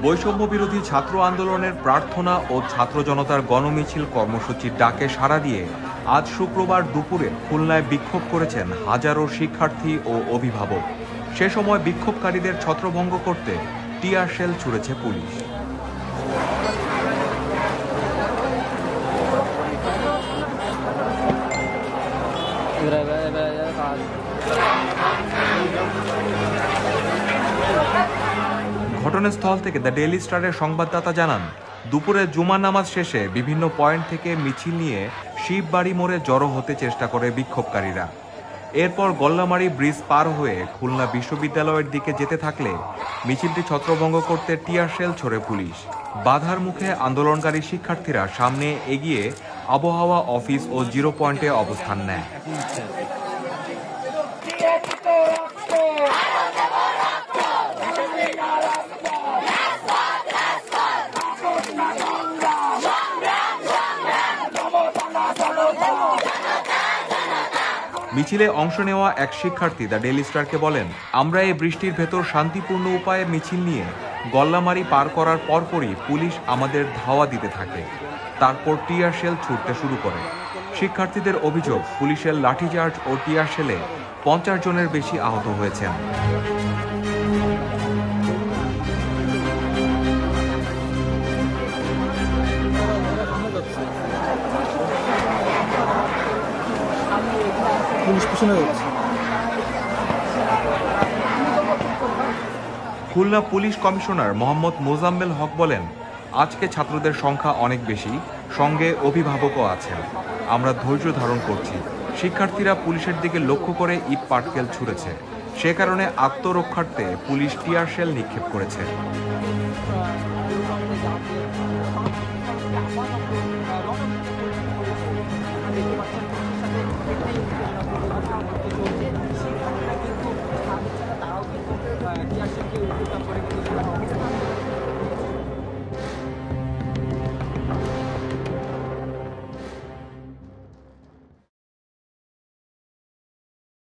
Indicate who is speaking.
Speaker 1: বৈষম্য বিরোধী ছাত্র আন্দোলনের প্রার্থনা ও ছাত্র জনতার গণমিছিল কর্মসূচির ডাকে সাড়া দিয়ে আজ শুক্রবার দুপুরে খুলনায় বিক্ষোভ করেছেন হাজারো শিক্ষার্থী ও অভিভাবক। সে সময় বিক্ষোভকারীদের ছত্রভঙ্গ করতে টিয়ার শেল ছুড়েছে পুলিশ। ঘটনাস্থল থেকে দ্য ডেইলি স্টারের সংবাদদাতা জানান, দুপুরে জুমা নামাজ শেষে বিভিন্ন পয়েন্ট থেকে মিছিল নিয়ে শিববাড়ি মোড়ে জড়ো হতে চেষ্টা করে বিক্ষোভকারীরা। এরপর গল্লামারী ব্রিজ পার হয়ে খুলনা বিশ্ববিদ্যালয়ের দিকে যেতে থাকলে মিছিলটি ছত্রভঙ্গ করতে টিয়ার শেল ছোড়ে পুলিশ। বাধার মুখে আন্দোলনকারী শিক্ষার্থীরা সামনে এগিয়ে আবহাওয়া অফিস ও জিরো পয়েন্টে অবস্থান নেয়। মিছিলে অংশ নেওয়া এক শিক্ষার্থী দ্য ডেইলি স্টারকে বলেন, আমরা এই বৃষ্টির ভেতর শান্তিপূর্ণ উপায়ে মিছিল নিয়ে গল্লামারি পার করার পরপরই পুলিশ আমাদের ধাওয়া দিতে থাকে, তারপর টিয়ার শেল ছুটতে শুরু করে। শিক্ষার্থীদের অভিযোগ, পুলিশের লাঠিচার্জ ও টিয়ার শেলে 50 জনের বেশি আহত হয়েছেন। খুলনা পুলিশ কমিশনার মোহাম্মদ মোজাম্মেল হক বলেন, আজকে ছাত্রদের সংখ্যা অনেক বেশি, সঙ্গে অভিভাবকও আছেন। আমরা ধৈর্য ধারণ করছি। শিক্ষার্থীরা পুলিশের দিকে লক্ষ্য করে ইট পাটকেল ছুড়েছে, সে কারণে আত্মরক্ষার্থে পুলিশ টিয়ার শেল নিক্ষেপ করেছে।